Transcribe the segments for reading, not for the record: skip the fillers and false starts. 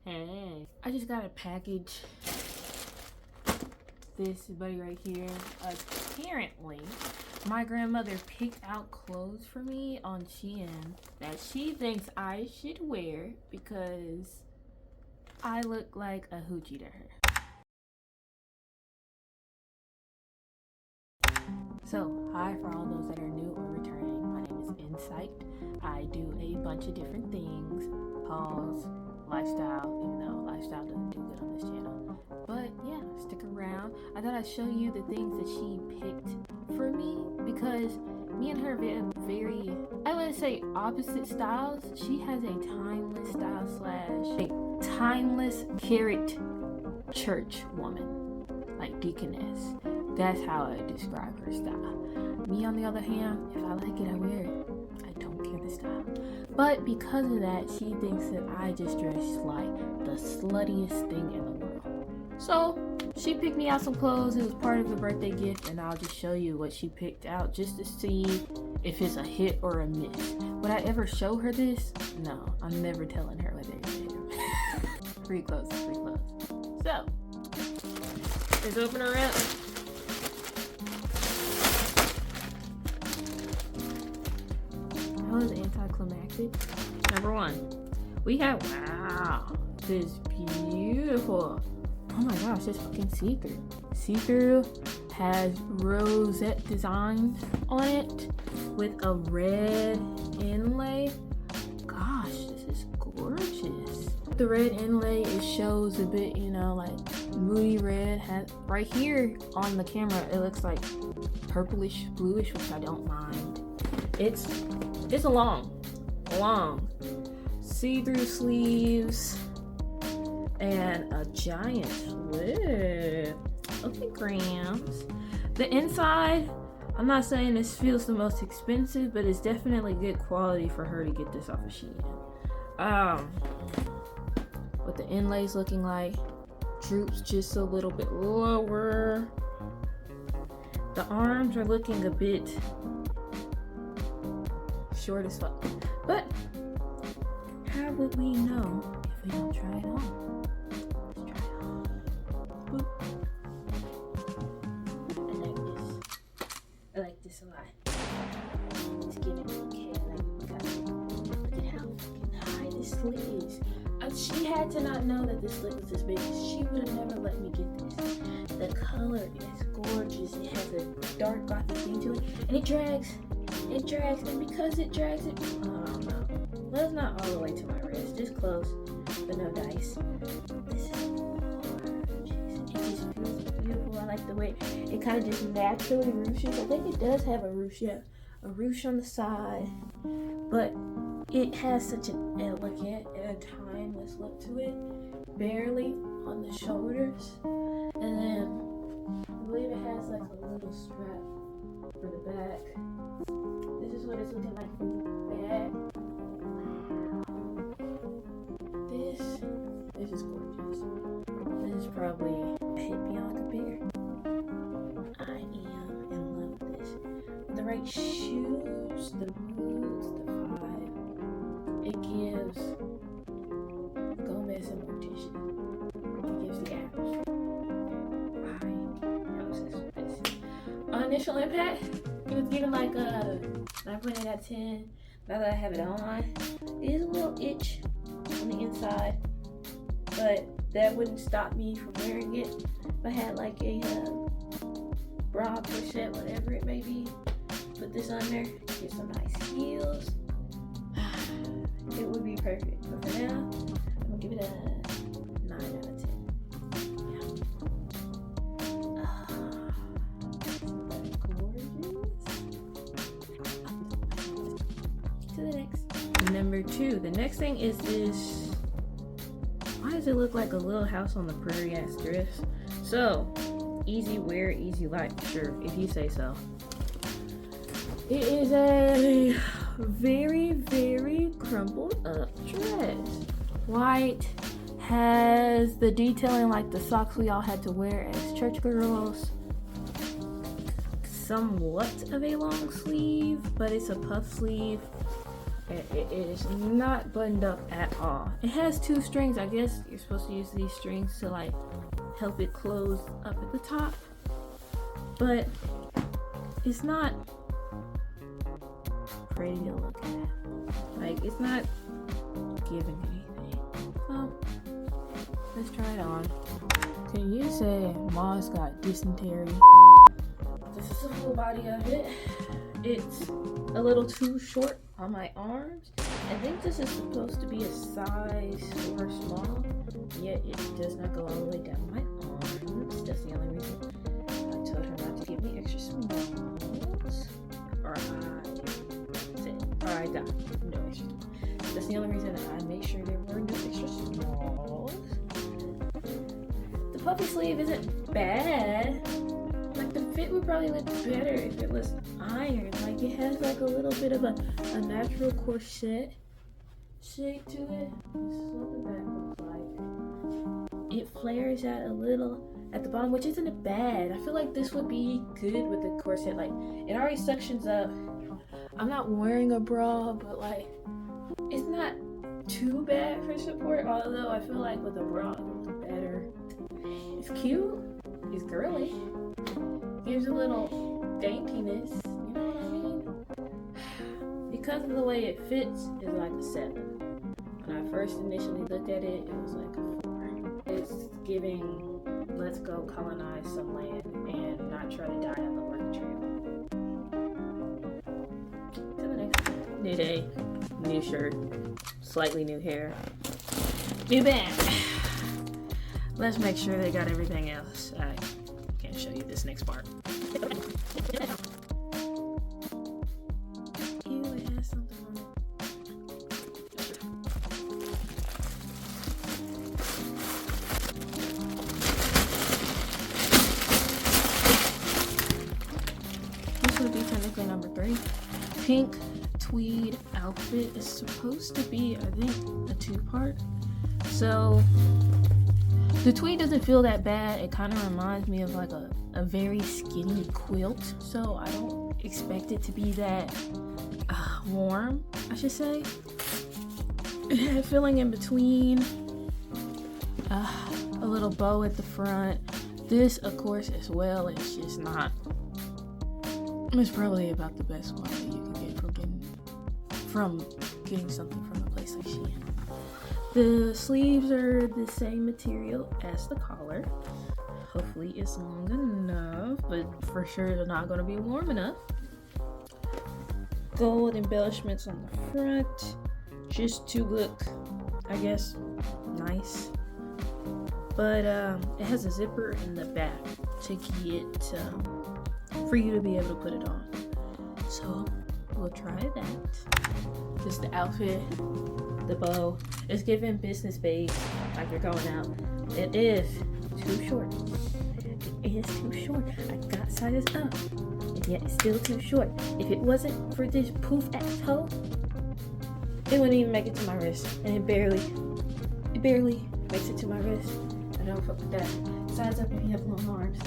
Hey, I just got a package. This buddy right here. Apparently, my grandmother picked out clothes for me on Shein that she thinks I should wear because I look like a hoochie to her. So, hi for all those that are new or returning. My name is Insight. I do a bunch of different things. Hauls, lifestyle, even though lifestyle doesn't do good on this channel. But yeah, stick around. I thought I'd show you the things that she picked for me because me and her have very, I wouldn't say opposite styles. She has a timeless style / a timeless carrot church woman, like deaconess. That's how I describe her style. Me, on the other hand, if I like it, I wear it. I don't care the style. But because of that, she thinks that I just dress like the sluttiest thing in the world. So she picked me out some clothes. It was part of a birthday gift, and I'll just show you what she picked out just to see if it's a hit or a miss. Would I ever show her this? No, I'm never telling her whether it's a hit or miss. Free clothes, free clothes. So let's open her up. That was anticlimactic. Number one, we have, wow, this is beautiful. Oh my gosh, it's fucking see-through. See-through, has rosette designs on it with a red inlay. Gosh, this is gorgeous. The red inlay, it shows a bit, you know, like moody red. Right here on the camera, it looks like purplish, bluish, which I don't mind. It's a long see-through sleeves and a giant slip. Okay, grams. The inside, I'm not saying this feels the most expensive, but it's definitely good quality for her to get this off of Shein. What the inlay's looking like, droops just a little bit lower. The arms are looking a bit short as fuck. But how would we know if we don't try it on? Let's try it on. Boop. I like this a lot. It's getting okay. Look at how fucking high this slit is. She had to not know that this slit was this big. She would have never let me get this. The color is gorgeous. It has a dark gothic thing to it, and it drags, and because it drags it, oh no, well, it's not all the way to my wrist, just close, but no dice. This is gorgeous. It just feels beautiful. I like the way it kind of just naturally ruches. I think it does have a ruche, yeah, a ruche on the side, but it has such an elegant and a timeless look to it, barely on the shoulders, and then I believe it has like a little strap for the back. This is what it's looking like from the back. Wow. This is gorgeous. This is probably a hit beyond compare. I am in love with this. The right shoes, the boots, the vibe. It gives Gomez and Morticia. It gives the abs. I am obsessed with this. Initial impact, it was given like a 9.8 out of 10. Now that I have it on, it is a little itch on the inside, but that wouldn't stop me from wearing it. If I had like a bra, pochette, whatever it may be, put this on there, get some nice heels. It would be perfect. But for now, I'm gonna give it a 9 out of 10. Yeah. To the next. Number 2. The next thing is this. Why does it look like a Little House on the Prairie ass dress? So, easy wear, easy life. Sure, if you say so. It is a very, very crumpled up dress. White, has the detailing like the socks we all had to wear as church girls. Somewhat of a long sleeve, but it's a puff sleeve. It is not buttoned up at all. It has 2 strings. I guess you're supposed to use these strings to like help it close up at the top, but it's not pretty to look at. Like, it's not giving anything. So let's try it on. Can you say Mom's got dysentery? This is the full body of it. It's a little too short on my arms. I think this is supposed to be a size 4 small, yet it does not go all the way down my arms. That's the only reason I told her not to give me extra smalls. Or I got no extra small. That's the only reason I made sure there were no extra smalls. The puffy sleeve isn't bad. Like, the fit would probably look better if it was iron. Like, it has like a little bit of a natural corset shape to it. This is what the back looks like. It flares out a little at the bottom, which isn't bad. I feel like this would be good with the corset. Like, it already suctions up. I'm not wearing a bra, but like, it's not too bad for support, although I feel like with a bra it would look better. It's cute. It's girly. Gives a little daintiness, you know what I mean? Because of the way it fits, it's like a 7. When I first initially looked at it, it was like a 4. It's giving, let's go colonize some land and not try to die on the work trail. To the next one. New day, new shirt, slightly new hair, new band. Let's make sure they got everything else. I can't show you this next part. Ew, it has something on it. This would be technically number 3. Pink tweed outfit is supposed to be, I think, a 2-part. So the tweed doesn't feel that bad. It kind of reminds me of like a very skinny quilt. So I don't expect it to be that warm, I should say. It had filling in between, a little bow at the front. This, of course, as well, it's just not. It's probably about the best quality you can get from getting something from a place like Shein. The sleeves are the same material as the collar. Hopefully it's long enough, but for sure it's not going to be warm enough. Gold embellishments on the front, just to look, I guess, nice. But it has a zipper in the back to get for you to be able to put it on. So we'll try that. Just the outfit. The bow is giving business babe, like you're going out. It is too short. It is too short. I got sizes up, and yet it's still too short. If it wasn't for this poof ass toe, it wouldn't even make it to my wrist, and it barely makes it to my wrist. I don't fuck with that. Size up if you have long arms.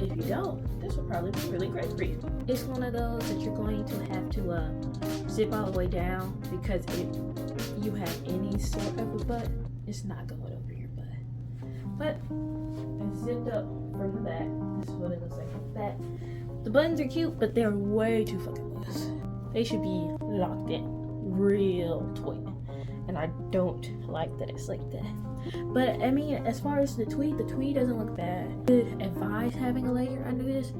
If you don't, this will probably be really great for you. It's one of those that you're going to have to zip all the way down, because if you have any sort of a butt, it's not going over your butt. But it's zipped up from the back. This is what it looks like from the back. The buttons are cute, but they're way too fucking loose. They should be locked in real tight, and I don't like that it's like that. But I mean, as far as the tweed doesn't look bad. I would advise having a layer under this,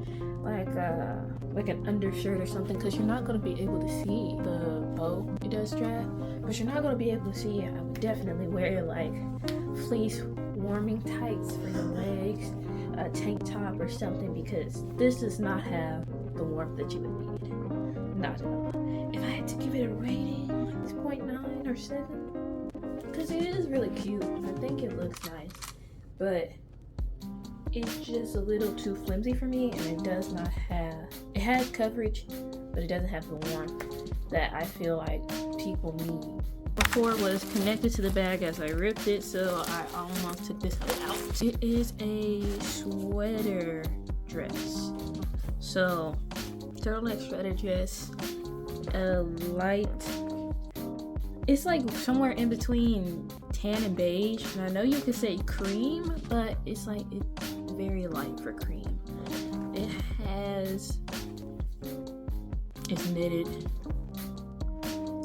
like an undershirt or something, because you're not going to be able to see the bow it does strap, but you're not going to be able to see it. I would definitely wear like fleece warming tights for your legs, a tank top or something, because this does not have the warmth that you would need. Not at all. If I had to give it a rating, like 6.9 or 7, because it is really cute. I think it looks nice, but it's just a little too flimsy for me, and it does not have, it has coverage, but it doesn't have the warmth that I feel like people need. Before it was connected to the bag as I ripped it, so I almost took this out. It is a sweater dress. So turtleneck sweater dress, a light it's like somewhere in between tan and beige. And I know you could say cream, but it's like it's very light for cream. It's knitted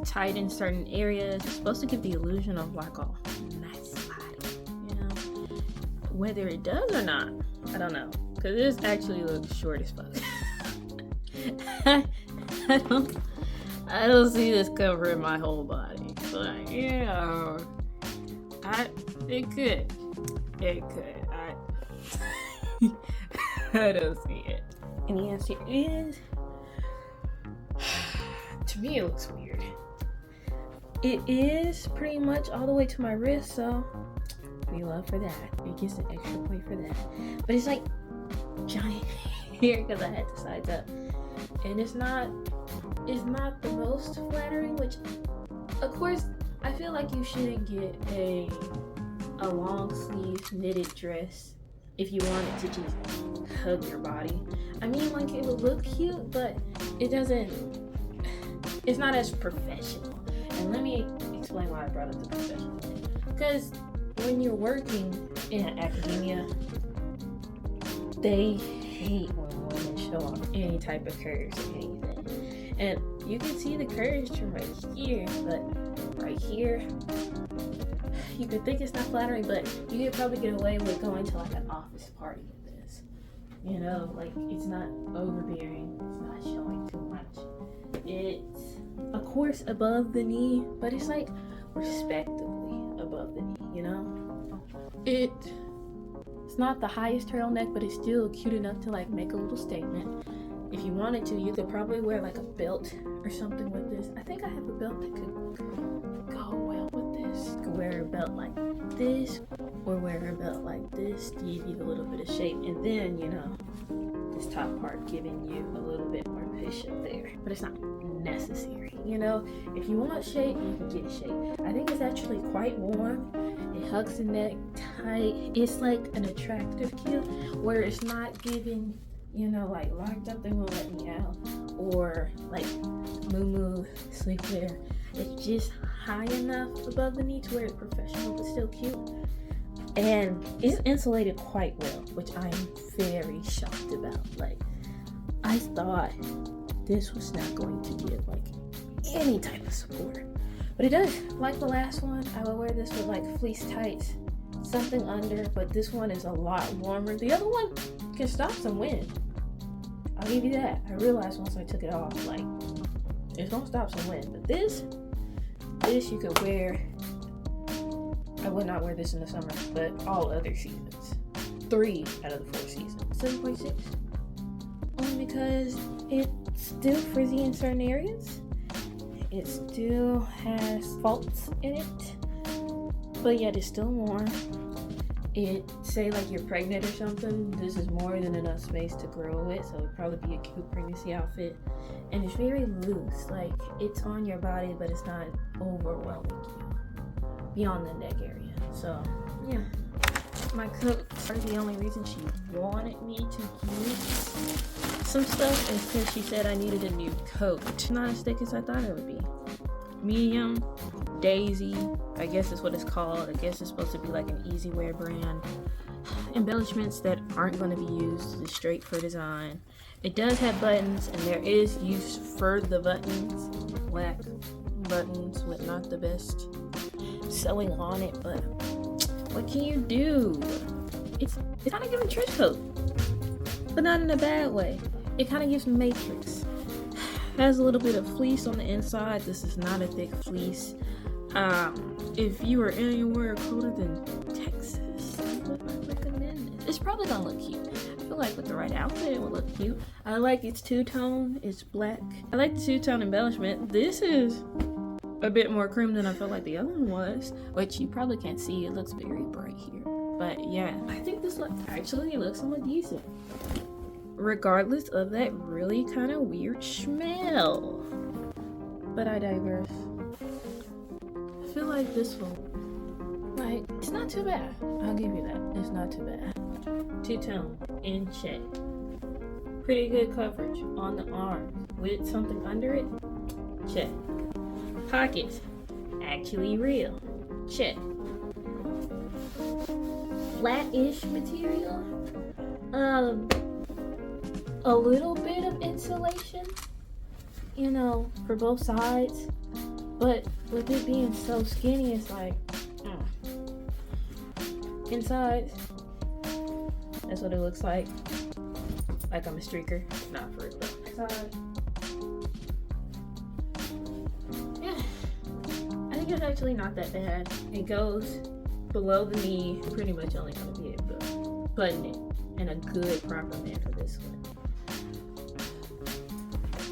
tight in certain areas. It's supposed to give the illusion of like a nice body, you know. Whether it does or not, I don't know, because this actually looks short as fuck. I don't see this covering my whole body, but yeah, it could. I don't see it. And the answer is, to me it looks weird. It is pretty much all the way to my wrist, so we love for that. It gets an extra point for that. But it's like giant here because I had the sides up, and it's not the most flattering. Which, of course, I feel like you shouldn't get a long sleeve knitted dress if you want it to just hug your body. I mean, like, it would look cute, but it's not as professional. And let me explain why I brought up the professional. Because when you're working in academia, they hate when women show off any type of curves or anything. And you can see the curves from right here, but right here, you could think it's not flattering, but you could probably get away with going to like an office party with this. You know, like, it's not overbearing, it's not showing too much. It's, of course, above the knee, but it's like respectably above the knee, you know? It's not the highest turtleneck, but it's still cute enough to like make a little statement. If you wanted to, you could probably wear like a belt or something with this. I think I have a belt that could go well with this. You could wear a belt like this, or wear a belt like this to give you a little bit of shape, and then, you know, this top part giving you a little bit more push up there. But it's not necessary, you know? If you want shape, you can get shape. I think it's actually quite warm. It hugs the neck tight. It's like an attractive cute, where it's not giving, you know, like locked up, they won't let me out, or like moo sleepwear. It's just high enough above the knee to where it's professional but still cute, and it's insulated quite well, which I am very shocked about. Like, I thought this was not going to give like any type of support, but it does. Like the last one, I would wear this with like fleece tights, something under, but this one is a lot warmer. The other one can stop some wind, I'll give you that. I realized once I took it off, like, it's gonna stop some wind. But this you could wear. I would not wear this in the summer, but all other seasons. 3 out of the 4 seasons. 7.6. Only because it's still frizzy in certain areas. It still has faults in it, but yet it's still warm. It, say like you're pregnant or something, this is more than enough space to grow it, so it'd probably be a cute pregnancy outfit. And it's very loose, like it's on your body, but it's not overwhelming you beyond the neck area. So yeah, my coat are the only reason she wanted me to use some stuff is because she said I needed a new coat. Not as thick as I thought it would be. Medium, Daisy, I guess is what it's called. I guess it's supposed to be like an easy wear brand. Embellishments that aren't going to be used, just straight for design. It does have buttons, and there is use for the buttons. Black buttons with not the best sewing on it, but what can you do? It's kind of giving trench coat, but not in a bad way. It kind of gives Matrix. Has a little bit of fleece on the inside. This is not a thick fleece. If you are anywhere colder than Texas, I would not recommend this. It's probably gonna look cute. I feel like with the right outfit, it would look cute. I like its two-tone. It's black. I like the two-tone embellishment. This is a bit more cream than I felt like the other one was, which you probably can't see. It looks very bright here. But yeah, I think this actually looks somewhat decent, regardless of that really kind of weird smell. But I digress. I feel like this one, like, it's not too bad. I'll give you that. It's not too bad. Two-tone in check. Pretty good coverage on the arms with something under it. Check. Pockets, actually real. Check. Flat-ish material. A little bit of insulation, you know, for both sides. But with it being so skinny, it's like, inside, that's what it looks like. Like I'm a streaker. Not for real though. Inside. Yeah. I think it's actually not that bad. It goes below the knee. Pretty much only gonna be able to button it in a good proper manner this way.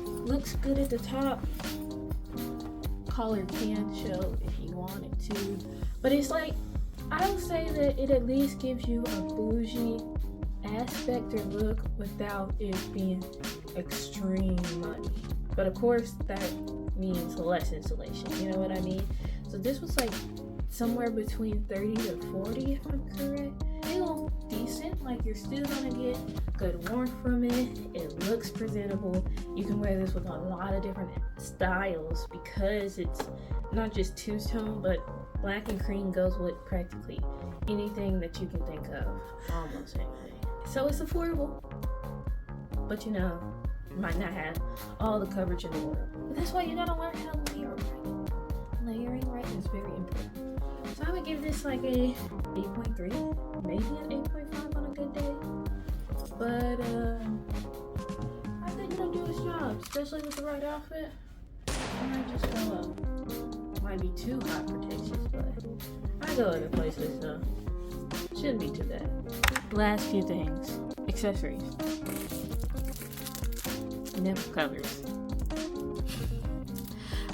Looks good at the top. Collar can show if you want it to. But it's like, I would say that it at least gives you a bougie aspect or look without it being extreme money. But of course that means less insulation, you know what I mean? So this was like somewhere between 30 to 40 if I'm correct. Still decent, like you're still gonna get good warmth from it. It looks presentable. You can wear this with a lot of different styles because it's not just two-tone, but black and cream goes with practically anything that you can think of, almost anything. So it's affordable, but you know, might not have all the coverage in the world. But that's why you gotta learn how to layer right. Layering right is very important. So I would give this like a 8.3, maybe an 8.5 on a good day. But I think it'll do its job, especially with the right outfit. I might just go up. Might be too hot for Texas, but I go other places, so shouldn't be too bad. Last few things. Accessories. Nipple covers.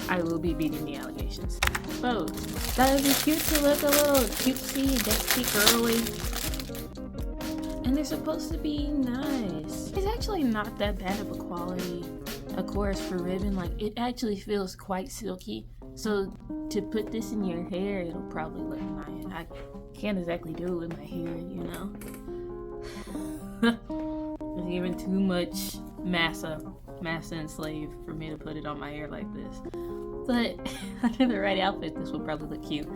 I will be beating the allegations. Bows. That would be cute to look a little cutesy, dusty, girly. And they're supposed to be nice. It's actually not that bad of a quality, of course, for ribbon. Like, it actually feels quite silky. So to put this in your hair, it'll probably look nice. I can't exactly do it with my hair, you know. There's even too much massa enslaved for me to put it on my hair like this. But under the right outfit, this will probably look cute.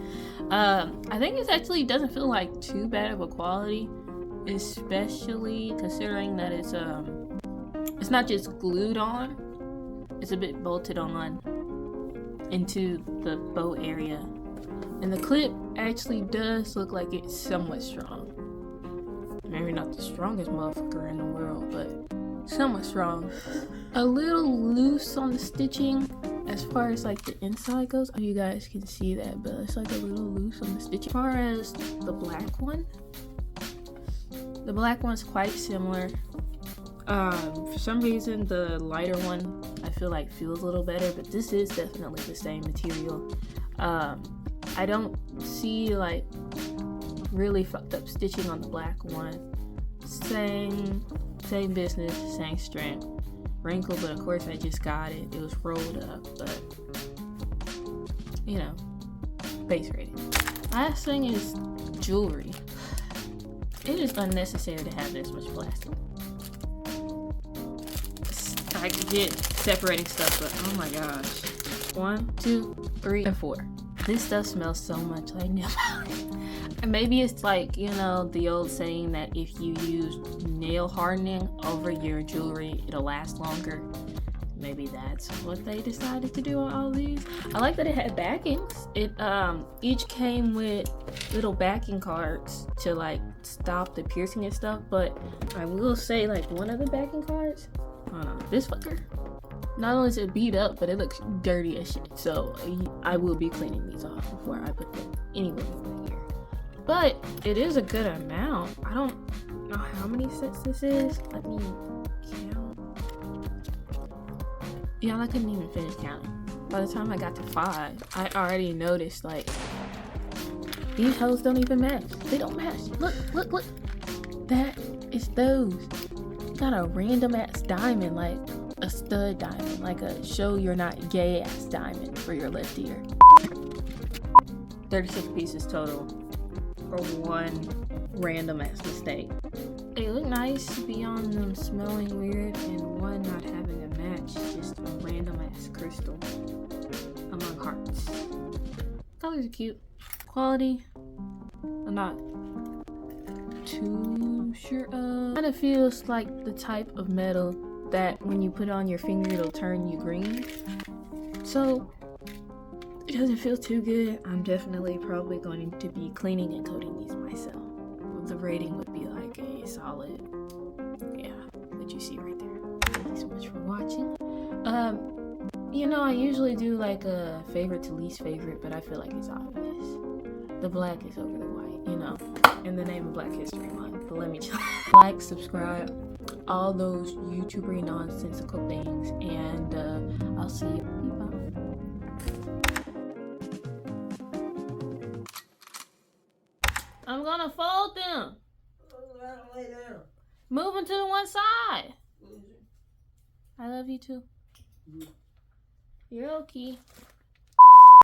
I think it actually doesn't feel like too bad of a quality, especially considering that it's not just glued on, it's a bit bolted on into the bow area. And the clip actually does look like it's somewhat strong. Maybe not the strongest motherfucker in the world, but somewhat strong. A little loose on the stitching as far as like the inside goes. You guys can see that, but it's like a little loose on the stitching. As far as the black one, the black one's quite similar. For some reason the lighter one I feel like feels a little better, but this is definitely the same material. I don't see like really fucked up stitching on the black one. Same business, same strength. Wrinkle, but of course I just got it. It was rolled up, but you know, base rating. Last thing is jewelry. It is unnecessary to have this much plastic. I get separating stuff, but oh my gosh. 1, 2, 3, and 4. This stuff smells so much like nail polish. And maybe it's like, you know, the old saying that if you use nail hardening over your jewelry, it'll last longer. Maybe that's what they decided to do on all these. I like that it had backings. It each came with little backing cards to like stop the piercing and stuff, but I will say like one of the backing cards, this fucker, not only is it beat up, but it looks dirty as shit. So I will be cleaning these off before I put them anywhere in here. But it is a good amount. I don't know how many sets this is. Let me count. Yeah, I couldn't even finish counting. By the time I got to 5, I already noticed like these hoes don't even match. They don't match. Look. That is those. Got a random ass diamond, like a stud diamond, like a show you're not gay ass diamond for your left ear. 36 pieces total for one random ass mistake. They look nice beyond them smelling weird and one not having a match, just a random ass crystal among hearts. colors are cute. Quality, I'm not too sure of. Kind of feels like the type of metal that when you put it on your finger, it'll turn you green. So it doesn't feel too good. I'm definitely probably going to be cleaning and coating these myself. The rating would be like a solid, yeah, what you see right there. Thank you so much for watching. You know, I usually do like a favorite to least favorite, but I feel like it's obvious. The black is over the white, you know, in the name of Black History Month. But let me just like, subscribe, all those YouTuber nonsensical things, and I'll see you. Bye. I'm gonna fold them. Lay down. Move them to the one side. I love you too. You're okay.